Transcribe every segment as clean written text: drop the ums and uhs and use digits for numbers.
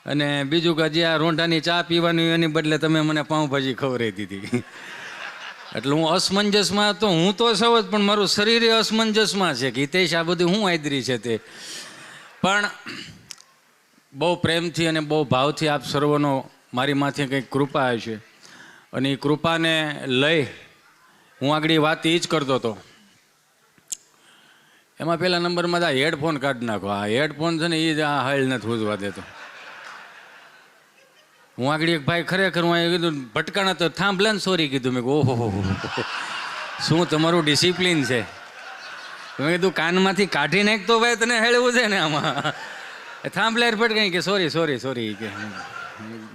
અને બીજું કે હજી આ રોંઢાની ચા પીવાની એની બદલે તમે મને પાઉંભાજી ખવડાવી દીધી. એટલે હું અસમંજસમાં તો હું તો સૌ જ, પણ મારું શરીર અસમંજસમાં છે કે હિતેશ આ બધું હું આદરી છે તે. પણ બહુ પ્રેમથી અને બહુ ભાવથી આપ સર્વનો મારી માથે કંઈક કૃપા છે, અને એ કૃપાને લઈ હું આગળ વાત એ જ કરતો હતો. એમાં પહેલા નંબરમાં આ હેડફોન કાઢી નાખો. આ હેડફોન છે ને એ જ આ હાઈલ નથી ઉજવા દેતો. હું આગળ એક ભાઈ ખરેખર હું કીધું ભટકાણા તો થાંભલે ને સોરી કીધું. મેં ઓહો શું તમારું ડિસિપ્લિન છે. મેં કીધું કાનમાંથી કાઢી નાખતો ભાઈ તને હેળવું છે ને આમાં. થાંભલે ભટકાઈ કે સોરી સોરી સોરી કે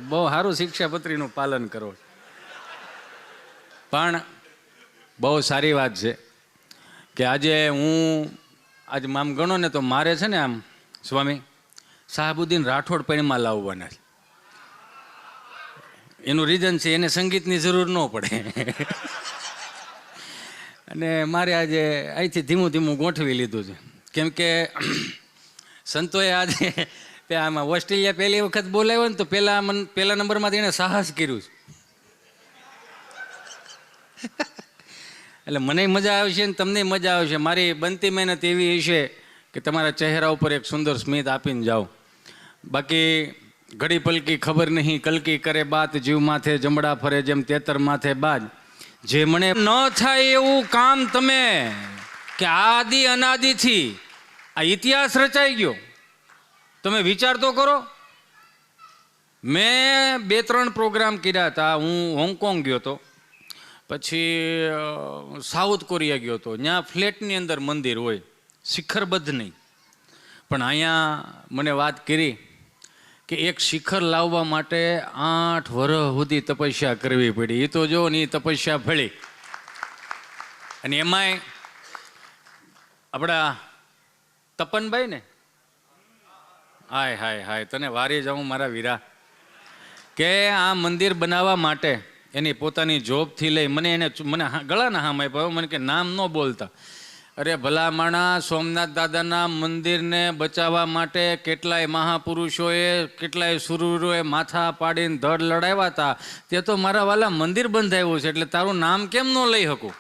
બહુ સારું શિક્ષાપત્રીનું પાલન કરો. પણ બહુ સારી વાત છે કે આજે આજે આમ ગણો ને તો મારે છે ને આમ સ્વામી શાહબુદ્દીન રાઠોડ પૈણમાં લાવવાના છે. એનું રીઝન છે એને સંગીતની જરૂર ન પડે. અને મારે આજે અહીંથી ધીમું ધીમું ગોઠવી લીધું છે. કેમ કે સંતોએ આજે આમાં ઓસ્ટ્રેલિયા પહેલી વખત બોલાવ્યો ને તો પહેલા નંબરમાંથી એણે સાહસ કર્યું છે. એટલે મને મજા આવશે ને તમને મજા આવશે. મારી બનતી મહેનત એવી હશે કે તમારા ચહેરા ઉપર એક સુંદર સ્મિત આપીને જાઓ. બાકી ઘડી પલકી ખબર નહીં કલકી કરે બાત, જીવ માથે જમડા ફરે જેમ તેતર માથે બાજ. જે મને ન થાય એવું કામ તમે કે આદિ અનાદિથી આ ઇતિહાસ રચાઈ ગયો. તમે વિચાર તો કરો. મેં 2-3 પ્રોગ્રામ કર્યા હતા. હું હોંગકોંગ ગયો હતો, પછી સાઉથ કોરિયા ગયો હતો. ત્યાં ફ્લેટની અંદર મંદિર હોય, શિખરબદ્ધ નહીં. પણ અહીંયા મને વાત કરી કે એક શિખર લાવવા માટે 8 વર્ષ સુધી તપસ્યા કરવી પડી. એ તો જો ને એ તપસ્યા ફળી. અને એમાંય આપણા તપનભાઈ ને હાય હાય હાય તને વારી જાઉં મારા વીરા, કે આ મંદિર બનાવવા માટે એની પોતાની જોબથી લઈ મને ગળાના હામ આપ્યો. મને કે નામ ન બોલતા. અરે ભલા માણા, સોમનાથ દાદાના મંદિરને બચાવવા માટે કેટલાય મહાપુરુષોએ કેટલાય સુરવીરોએ માથા પાડીને ધડ લડાવ્યા હતા. તે તો મારા વાલા મંદિર બંધાવ્યું છે, એટલે તારું નામ કેમ ન લઈ શકું?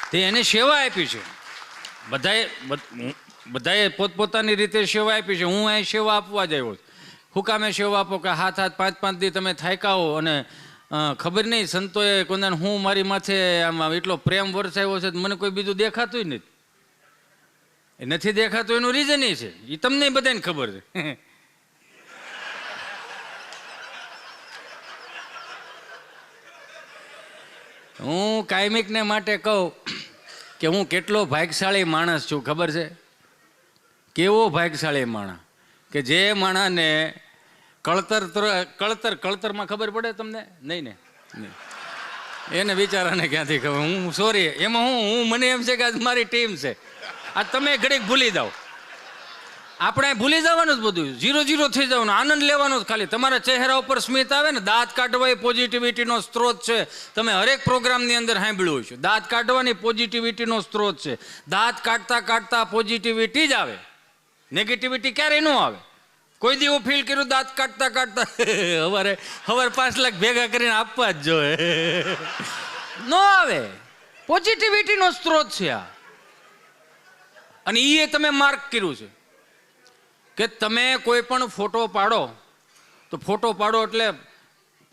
તે એને સેવા આપી છે. બધાએ પોતપોતાની રીતે સેવા આપી છે. હું અહીં સેવા આપવા જ આવ્યો. હું કામે સેવા આપો કે હાથ 5-5 દી તમે થાક્યા અને ખબર નહીં સંતોએ કોને હું મારી માથે આમાં એટલો પ્રેમ વરસાવ્યો છે. મને કોઈ બીજું દેખાતું નથી. એ નથી દેખાતું એનું રીઝન એ છે, એ તમને બધાને ખબર છે. હું કાયમિકને માટે કહું કે હું કેટલો ભાગ્યશાળી માણસ છું ખબર છે? કેવો ભાગ્યશાળી માણસ કે જે માણસને કળતરમાં ખબર પડે તમને? નહીં ને, એને બિચારાને ક્યાંથી ખબર? હું સોરી, એમાં હું મને એમ છે કે આજ મારી ટીમ છે. આ તમે ઘડીક ભૂલી જાઓ. આપણે ભૂલી જવાનું જ બધું, 0-0 થઈ જવાનું, આનંદ લેવાનો જ ખાલી. તમારા ચહેરા ઉપર સ્મિત આવે ને, દાંત કાઢવા એ પોઝિટિવિટીનો સ્ત્રોત છે. તમે હરેક પ્રોગ્રામની અંદર સાંભળ્યું છે, દાંત કાઢવાની પોઝિટિવિટીનો સ્ત્રોત છે. દાંત કાઢતા કાઢતા પોઝિટિવિટી જ આવે, નેગેટિવિટી ક્યારેય ન આવે. કોઈ દી એવું ફીલ કર્યું દાંત કાઢતા કાઢતા સવારે 5 લાખ ભેગા કરીને આપવા જ જોઈએ? ન આવે. પોઝિટિવિટીનો સ્ત્રોત છે આ. અને એ તમે માર્ક કર્યું છે કે તમે કોઈ પણ ફોટો પાડો તો ફોટો પાડો એટલે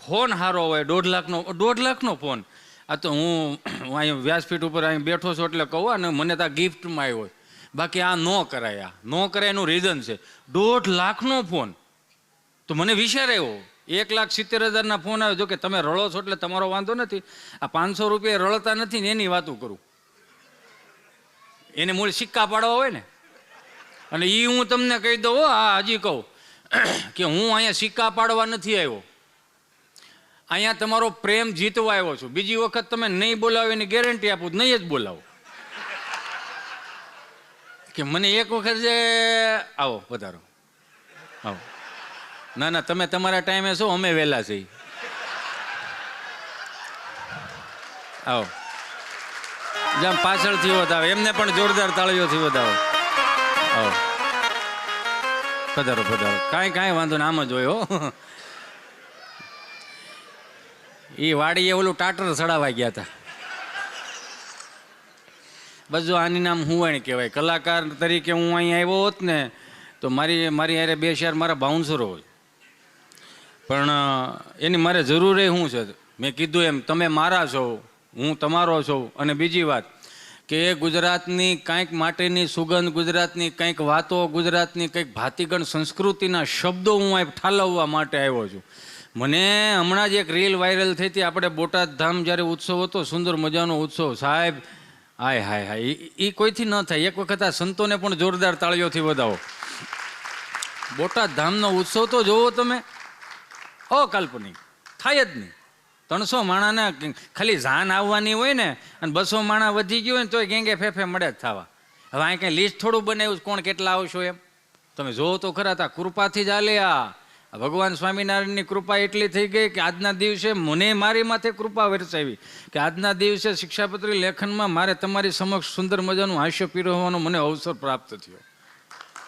ફોન સારો હોય. 1.5 લાખનો ફોન. આ તો હું અહીં વ્યાસપીઠ ઉપર અહીં બેઠો છું એટલે કહું ને, મને તો આ ગિફ્ટમાં આવ્યો. બાકી આ ન કરાય. આ ન કરાય એનું રીઝન છે 1.5 લાખનો ફોન. તો મને વિચાર આવ્યો, 1,70,000ના ફોન આવ્યો. જો કે તમે રળો છો એટલે તમારો વાંધો નથી. આ 500 રૂપિયા રળતા નથી ને એની વાતું કરું. એને મૂળ સિક્કા પાડવા હોય ને. અને એ હું તમને કહી દઉં, હા હજી કહું કે હું અહીંયા સિક્કા પાડવા નથી આવ્યો. અહીંયા તમારો પ્રેમ જીતવા આવ્યો છું. બીજી વખત તમે નહીં બોલાવો એની ગેરંટી આપું, નહીં જ બોલાવો. કે મને એક વખત જે આવો પધારો આવો. ના ના, તમે તમારા ટાઈમે છો, અમે વહેલા છીએ. આવો જેમ પાછળથી વધાવો, એમને પણ જોરદાર તાળીઓથી વધાવો. આવો પધારો પધારો. કાંઈ વાંધો ને, આમ જ હોય હો. એ વાડીએ ઓલું ટાટર ચડાવવા ગયા હતા. બસ જો આની નામ હુંવાણી કહેવાય. કલાકાર તરીકે હું અહીંયા આવ્યો હોત ને તો મારી હારે 2 શેર મારા બાઉન્સરો હોય, પણ એની મારે જરૂર શું છે? મેં કીધું એમ, તમે મારા છો, હું તમારો છું. અને બીજી વાત કે ગુજરાતની કંઈક માટેની સુગંધ, ગુજરાતની કંઈક વાતો, ગુજરાતની કંઈક ભાતીગણ સંસ્કૃતિના શબ્દો હું અહીં ઠાલવવા માટે આવ્યો છું. મને હમણાં જ એક રીલ વાયરલ થઈ હતી. આપણે બોટાદ ધામ જ્યારે ઉત્સવ હતો, સુંદર મજાનો ઉત્સવ સાહેબ, હાય હાય હાય, એ કોઈથી ન થાય. એક વખત આ સંતોને પણ જોરદાર તાળીઓથી વધાવો. બોટાદ ધામનો ઉત્સવ તો જોવો તમે, અકાલ્પનિક, થાય જ નહીં. 300 માણાને ખાલી જાન આવવાની હોય ને, અને 200 માણા વધી ગયું હોય ને તોય ગેંગે ફેફે મળે જ થવા. હવે અહીં કંઈ લિસ્ટ થોડું બનાવ્યું કોણ કેટલા આવશો એમ. તમે જોવો તો ખરા, તા કૃપાથી જ હાલે. આ ભગવાન સ્વામિનારાયણની કૃપા એટલી થઈ ગઈ કે આજના દિવસે મને મારી માથે કૃપા વરસાવી કે આજના દિવસે શિક્ષાપત્રી લેખનમાં મારે તમારી સમક્ષ સુંદર મજાનું હાસ્ય પીરવવાનો મને અવસર પ્રાપ્ત થયો.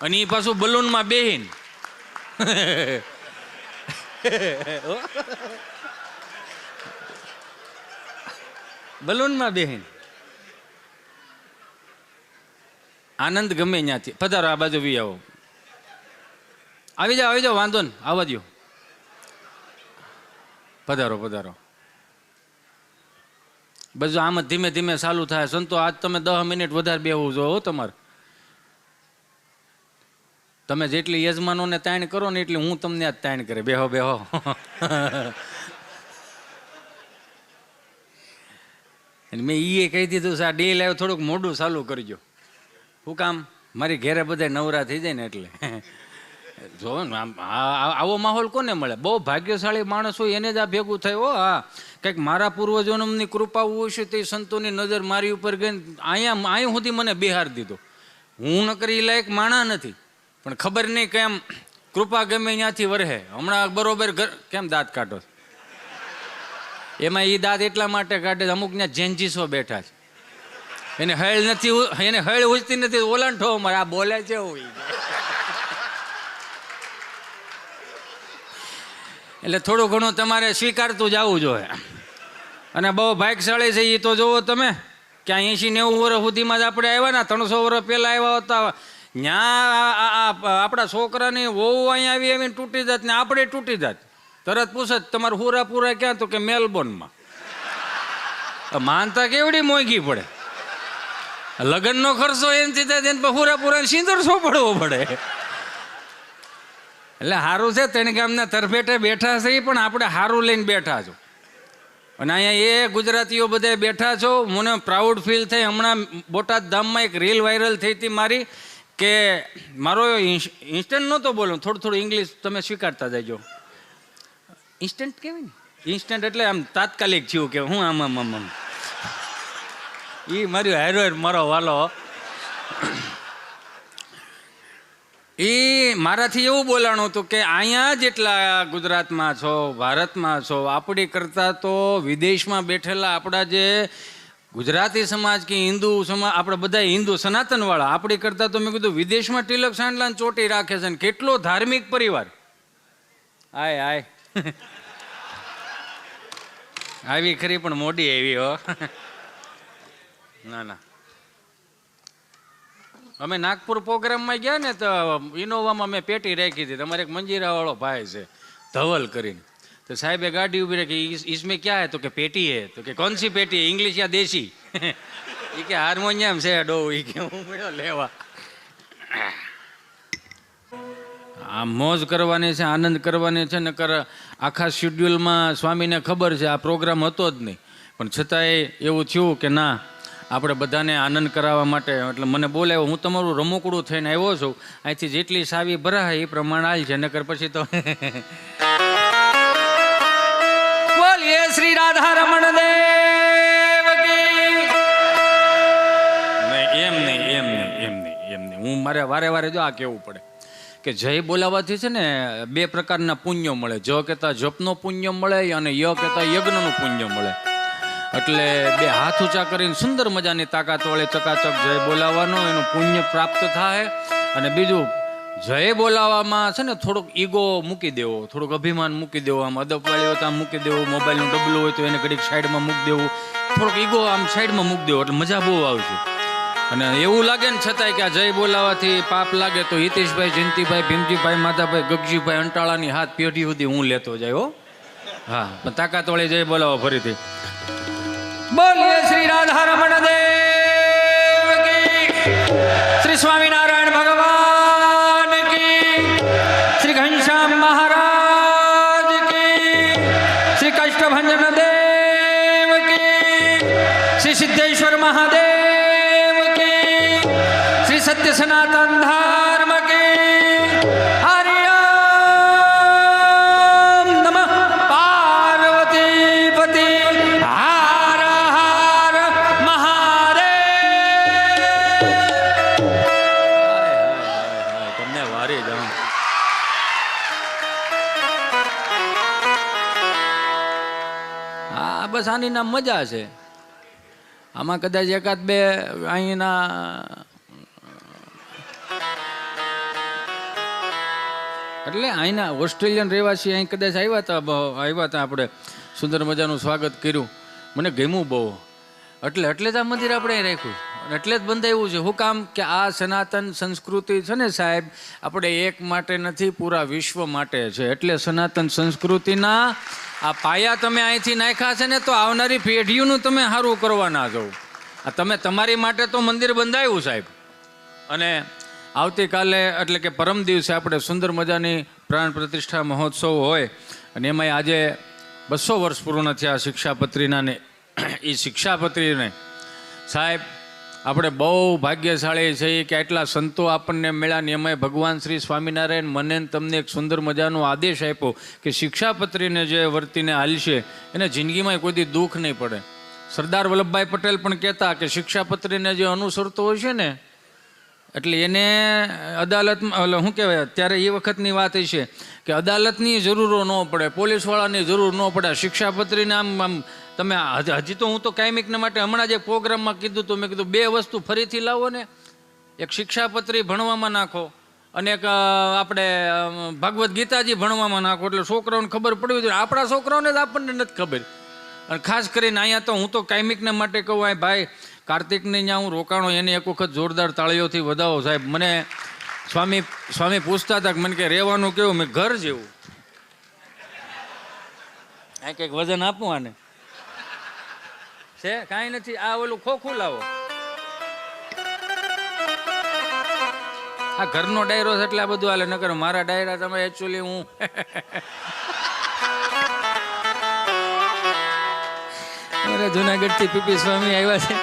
અને એ પાછું બલૂનમાં બેહીન. બલૂનમાં બેહીન આનંદ ગમે ત્યાંથી. પધારો, આ બાજુ બી આવો. આવી જાઓ, વાંધો ને, આવવા દો. પધારો પધારો. બસ આમ જ ધીમે ધીમે ચાલુ થાય. સંતો આજ તમે 10 મિનિટ વધારે બેહવું જો તમારે. તમે જેટલી યજમાનોને તાણ કરો ને એટલી હું તમને આજ તાણ કરે. બેહો બેહો. મેં એ કહી દીધું છે આ ડે લાઈવ થોડુંક મોડું ચાલુ કરજો. શું કામ? મારી ઘેરે બધા નવરા થઈ જાય ને એટલે. જો ને આવો માહોલ કોને મળે? બહુ ભાગ્યશાળી માણસ હોય એને જ આ ભેગું થાય. હો હા, કંઈક મારા પૂર્વજન્મની કૃપા હોય છે તે સંતોની નજર મારી ઉપર ગઈ. અહીંયા સુધી મને બિહાર દીધો. હું ન કરી લાયક માણા નથી, પણ ખબર નહીં કેમ કૃપા ગમે ત્યાંથી વરહે. હમણાં બરોબર કેમ દાંત કાઢો? એમાં એ દાંત એટલા માટે કાઢે અમુક ત્યાં જેન્જીસો બેઠા છે, એને હળ નથી, એને હળ ઉજતી નથી. ઓલાંઠો મારે આ બોલે છે એટલે થોડું ઘણું તમારે સ્વીકારતું જવું જોઈએ. અને બહુ ભાગ્યશાળી છે એ તો જોવો તમે, ક્યાં 80-90 વર્ષ સુધીમાં જ આપણે આવ્યા ને. 300 વર્ષ પહેલાં આવ્યા હતા ત્યાં આપણા છોકરાની વહુ અહીંયા આવી આવીને તૂટી જાત ને આપણે તૂટી જાત. તરત પૂછે તમારે પૂરા ક્યાં? તો કે મેલબોર્નમાં. માનતા કેવડી મોંઘી પડે. લગ્નનો ખર્ચો એનથી થાય એને પૂરા સિંદૂર સોંપડવો પડે. એટલે સારું છે તેને ગામના તરફેટે બેઠા છે, પણ આપણે સારું લઈને બેઠા છો. અને અહીંયા એ ગુજરાતીઓ બધા બેઠા છો. મને પ્રાઉડ ફીલ થઈ. હમણાં બોટાદ ધામમાં એક રીલ વાયરલ થઈ હતી મારી, કે મારો ઇન્સ્ટન્ટ નહોતો બોલો, થોડું ઇંગ્લિશ તમે સ્વીકારતા જજો. ઇન્સ્ટન્ટ કહેવાય ને, ઇન્સ્ટન્ટ એટલે આમ તાત્કાલિક થયું કે હું આમ એ મારી હારો મારો વાલો. એ મારાથી એવું બોલાણું હતું કે અહીંયા જેટલા ગુજરાતમાં છો, ભારતમાં છો, આપણી કરતાં તો વિદેશમાં બેઠેલા આપણા જે ગુજરાતી સમાજ કે હિન્દુ સમાજ, આપણે બધા હિન્દુ સનાતનવાળા, આપણી કરતાં તો મેં કીધું વિદેશમાં તિલક સાંડલાને ચોટી રાખે છે. ને કેટલો ધાર્મિક પરિવાર. આય આવી ખરી પણ મોડી આવી હો. ના અમે નાગપુર પ્રોગ્રામમાં ગયા ને તો ઇનોવામાં મેં પેટી રાખી હતી. તમારે એક મંજીરાવાળો ભાઈ છે ધવલ કરીને, તો સાહેબે ગાડી ઉભી રાખી. इसमें क्या है? तो કે पेटी है. तो કે कौन सी पेटी है? इंग्लिश या देसी? એ કે હાર્મોનિયમ છે ડો. એ કે હું મળ્યો લેવા. આ મોજ કરવાની છે, આનંદ કરવાની છે. નકર આખા શેડ્યુલમાં સ્વામીને ખબર છે આ પ્રોગ્રામ હતો જ નહીં, પણ છતાંય એવું થયું કે ના આપણે બધાને આનંદ કરાવવા માટે એટલે મને બોલાવ્યો. હું તમારું રમકડું થઈને આવ્યો છું. અહીંથી જેટલી સાવી ભરાય એ પ્રમાણે હાલ છે, નકર પછી તો બોલીએ શ્રી રાધા રમણ દેવ કી. એમ નહીં હું મારે વારે જો આ કહેવું પડે કે જય બોલાવવાથી છે ને 2 પ્રકારના પુણ્યો મળે. જ કહેતા જપનો પુણ્ય મળે અને ય કહેતા યજ્ઞનું પુણ્ય મળે. એટલે 2 હાથ ઊંચા કરીને સુંદર મજાની તાકાત વડે ચકાચક જય બોલાવવાનો, એનું પુણ્ય પ્રાપ્ત થાય. અને બીજું જય બોલાવવામાં છે ને થોડોક ઈગો મૂકી દેવો, થોડુંક અભિમાન મૂકી દેવો, આમ અદબવાળી હોય તો આમ મૂકી દેવું, મોબાઈલનું ડબલું હોય તો એને ઘડીક સાઈડમાં મૂકી દેવું, થોડોક ઈગો આમ સાઈડમાં મૂકી દેવો એટલે મજા બહુ આવશે. અને એવું લાગે ને છતાંય કે આ જય બોલાવાથી પાપ લાગે તો હિતેશભાઈ, જયંતિભાઈ, ભીમજીભાઈ, માધાભાઈ, ગગજીભાઈ, અંટાળાની હાથ પેઢી સુધી હું લેતો જાય હો. હા, પણ તાકાત વળી જય બોલાવો ફરીથી. બોલીએ શ્રી રાધારમણ દેવ કી, શ્રી સ્વામિનારાયણ ભગવાન કી, શ્રી ઘનશ્યામ મહારાજ કી, શ્રી કષ્ટભંજન દેવ કી, શ્રી સિદ્ધેશ્વર મહાદેવ કી, શ્રી સત્ય સનાતન ધર્મ કી. હરિ ઓમ નમઃ પાર્વતી પતિ. હર હર મહાદેવ. તમને વારે જાઉં. હા, બસ આની નામ મજા છે. આમાં કદાચ એકાદ બે અહીંના એટલે અહીંના ઓસ્ટ્રેલિયન રહેવાસી અહીં કદાચ આવ્યા હતા આપણે સુંદર મજાનું સ્વાગત કર્યું, મને ગમ્યું બહુ. એટલે જ આ મંદિર આપણે અહીં રાખ્યું, એટલે જ બંધાયું છે. શું કામ કે આ સનાતન સંસ્કૃતિ છે ને સાહેબ, આપણે એક માટે નથી, પૂરા વિશ્વ માટે છે. એટલે સનાતન સંસ્કૃતિના આ પાયા તમે અહીંથી નાખ્યા છે ને, તો આવનારી પેઢીઓનું તમે સારું કરવા ના જાઓ. આ તમે તમારી માટે તો મંદિર બંધાયું સાહેબ. અને આવતીકાલે એટલે કે પરમ દિવસે આપણે સુંદર મજાની પ્રાણ પ્રતિષ્ઠા મહોત્સવ હોય, અને એમાંય આજે 200 વર્ષ પૂર્ણ થયા શિક્ષાપત્રીના. ને એ શિક્ષાપત્રીને સાહેબ આપણે બહુ ભાગ્યશાળી છીએ કે આટલા સંતો આપણને મળ્યા. ને એમાંય ભગવાન શ્રી સ્વામિનારાયણ મને તમને એક સુંદર મજાનો આદેશ આપ્યો કે શિક્ષાપત્રીને જે વર્તીને હાલશે એને જિંદગીમાં કોઈ દી દુઃખ નહીં પડે. સરદાર વલ્લભભાઈ પટેલ પણ કહેતા કે શિક્ષાપત્રીને જે અનુસરતો હોય છે ને, એટલે એને અદાલતમાં શું કહેવાય, ત્યારે એ વખતની વાત છે કે અદાલતની જરૂરો ન પડે, પોલીસવાળાની જરૂર ન પડે. શિક્ષાપત્રીને આમ તમે હજી તો હું તો કાયમિકને માટે હમણાં જ એક પ્રોગ્રામમાં કીધું તો મેં કીધું 2 વસ્તુ ફરીથી લાવો ને, એક શિક્ષાપત્રી ભણવામાં નાખો અને એક આપણે ભગવદ્ ગીતાજી ભણવામાં નાખો, એટલે છોકરાઓને ખબર પડવી જોઈએ. આપણા છોકરાઓને જ આપણને નથી ખબર. અને ખાસ કરીને અહીંયા તો હું તો કાયમિકને માટે કહું, આ ભાઈ કાર્તિકને ત્યાં હું રોકાણો, એને એક વખત જોરદાર તાળીઓથી વધાવો સાહેબ. મને સ્વામી પૂછતા હતા કે મને કે રહેવાનું કેવું, મેં ઘર જેવું. આ કંઈક વજન આપું આને છે, કાંઈ નથી. આ ઓલું ખોખું લાવો. આ ઘરનો ડાયરો છે એટલે આ બધું હાલે, નકર મારા ડાયરા તમે એકચ્યુઅલી હું જુનાગઢથી પીપી સ્વામી આવ્યા છે,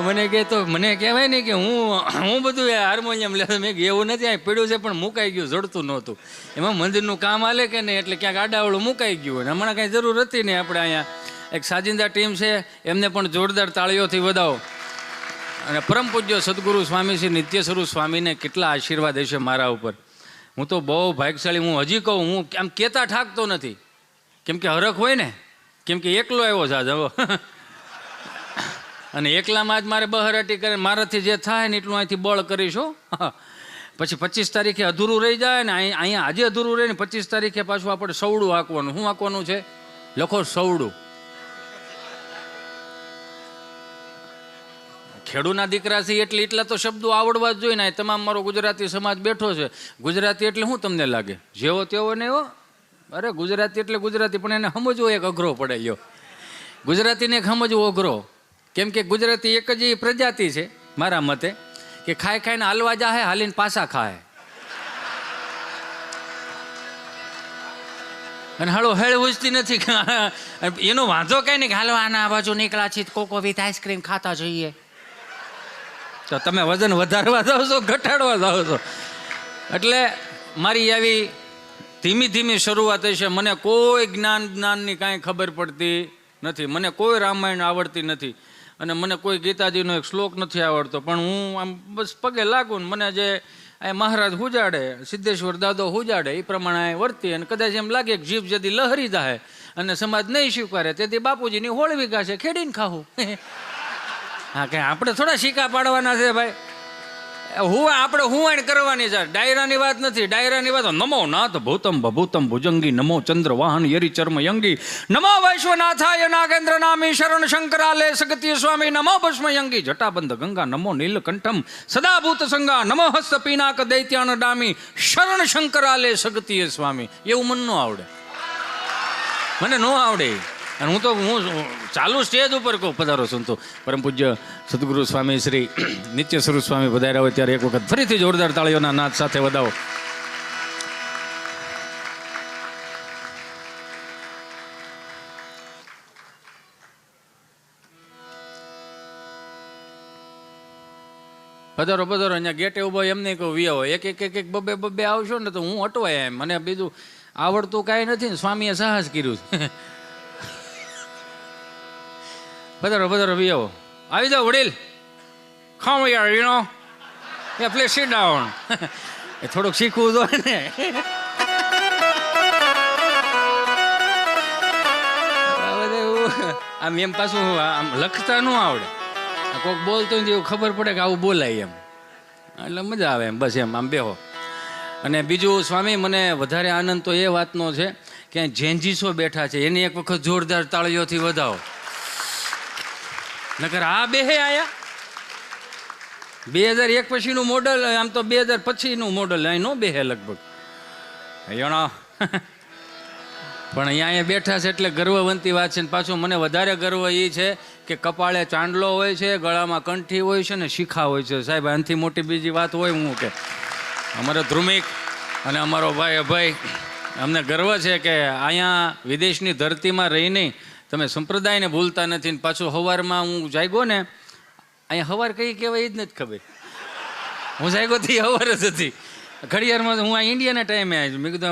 મને કહે તો મને કહેવાય ને કે હું બધું હાર્મોનિયમ લે. મેં એવું નથી, આ પીડ્યું છે પણ મુકાઈ ગયું, જડતું નહોતું. એમાં મંદિરનું કામ હાલે કે નહીં, એટલે ક્યાંક આડાવડું મુકાઈ ગયું. અને હમણાં કાંઈ જરૂર હતી નહીં. આપણે અહીંયા એક સાજિંદા ટીમ છે, એમને પણ જોરદાર તાળીઓથી વધાવો. અને પરમ પૂજ્ય સદગુરુ સ્વામી શ્રી નિત્ય સ્વરૂપ સ્વામીને કેટલા આશીર્વાદ હશે મારા ઉપર. હું તો બહુ ભાગ્યશાળી. હું હજી કહું, હું આમ કહેતા ઠાકતો નથી, કેમ કે હરખ હોય ને, કેમ કે એકલો આવ્યો છે આજ. અને એકલામાં જ મારે બહરાટી કરે, મારાથી જે થાય ને એટલું અહીંથી બળ કરીશું. પછી 25 તારીખે અધૂરું રહી જાય ને, અહીંયા આજે અધૂરું રહે ને 25 તારીખે પાછું આપણે સવડું હાંકવાનું. શું હાંકવાનું છે? લખો સવડું. ખેડૂના દીકરા છે એટલે એટલા તો શબ્દો આવડવા જ જોઈએ ને. તમામ મારો ગુજરાતી સમાજ બેઠો છે. ગુજરાતી એટલે શું તમને લાગે? જેવો તેવો ને એવો? અરે ગુજરાતી એટલે ગુજરાતી, પણ એને સમજવો એક અઘરો પડે. ગયો ગુજરાતીને સમજવો અઘરો, કેમ કે ગુજરાતી એક જ પ્રજાતિ છે મારા મતે કે ખાઈ ખાઈને હાલવા જાહે, હાલીને પાછા ખાય. અને હાલો હેળ ઉજતી નથી. એનો વાંધો કઈ નહીં કે હાલો આના બાજુ નીકળ્યા છીએ, કોકો વિથ આઈસ્ક્રીમ ખાતા જોઈએ. તો તમે વજન વધારવા જાઓ છો, ઘટાડવા જાઓ છો. એટલે મારી આવી ધીમી ધીમી શરૂઆત હશે. મને કોઈ જ્ઞાનની કાંઈ ખબર પડતી નથી, મને કોઈ રામાયણ આવડતી નથી, અને મને કોઈ ગીતાજીનો એક શ્લોક નથી આવડતો. પણ હું આમ બસ પગે લાગુ ને મને જે મહારાજ હુજાડે, સિદ્ધેશ્વર દાદો હુજાડે એ પ્રમાણે વર્તી. અને કદાચ એમ લાગે કે જીભ જેથી લહરી જાય અને સમાજ નહીં સ્વીકારે તેથી બાપુજીની હોળવી ગાશે, ખેડીને ખાવું. હા, કે આપણે થોડા સિક્કા પાડવાના છે ભાઈ. આપણે હું કરવાની છે, ડાયરાની વાત નથી. ડાયરાની વાત નમો નાથ ભૂતમ ભભૂતમ ભુજંગી, નમો ચંદ્ર વાહન યરી ચર્મ યંગી, નમો વૈશ્વનાથાય નાગેન્દ્ર નામી શરણ શંકરાલે સગત્ય સ્વામી, નમો ભસ્મયંગી જટાબંધ ગંગા, નમો નીલકંઠમ સદાભૂત સંગા, નમો હસ્ત પિનાક દૈત્યાન ડામી શરણ શંકરાલે સગત્ય સ્વામી. એવું મને ન આવડે, મને ન આવડે. અને હું ચાલુ સ્ટેજ ઉપર કહું, પધારો સંતો. પરમ પૂજ્ય સદગુરુ સ્વામી શ્રી નિત્ય સ્વરૂપ સ્વામી પધાર્યા હોય ત્યારે એક વખત ફરીથી જોરદાર તાળીઓના નાદ સાથે વધાવો. પધારો પધારો. અહીંયા ગેટે ઉભો એમને કહું વિયાવો, એક એક એક એક બબે બબે આવશો ને તો હું અટવાય એમ. મને બીજું આવડતું કાંઈ નથી ને, સ્વામીએ સાહસ કર્યું. પધારો પધારો વિયાવો. આવી જાઓ વડીલ, ખાવ યાર, you know please sit down. એ થોડુંક શીખવું તો ને. આમ એમ પાછું આમ લખતા ન આવડે, કોઈક બોલતો હોય એવું ખબર પડે કે આવું બોલાય એમ, એટલે મજા આવે એમ. બસ એમ આમ બેહો. અને બીજું સ્વામી, મને વધારે આનંદ તો એ વાતનો છે કે જેન્જીસો બેઠા છે, એની એક વખત જોરદાર તાળીઓથી વધાવો. નકર આ બેહે આયા 2001 પછીનું મોડલ, આમ તો 2000 પછીનું મોડલ, અહીં નો બેહે લગભગ. પણ અહીંયા બેઠા છે એટલે ગર્વવંતી વાત છે. પાછું મને વધારે ગર્વ એ છે કે કપાળે ચાંદલો હોય છે, ગળામાં કંઠી હોય છે ને શિખા હોય છે. સાહેબ, આનાથી મોટી બીજી વાત હોય હું કે? અમારો ધ્રુમિક અને અમારો ભાઈ અભય, અમને ગર્વ છે કે અહીંયા વિદેશની ધરતીમાં રહીને તમે સંપ્રદાયને ભૂલતા નથી. ને પાછું સવારમાં હું જાગ્યો ને, અહીંયા સવાર કઈ કહેવાય એ જ નથી ખબર. હું જાગ્યો થી સવાર જ હતી ઘડિયાળમાં. હું આ ઇન્ડિયાના ટાઈમે આવી. મેં કીધું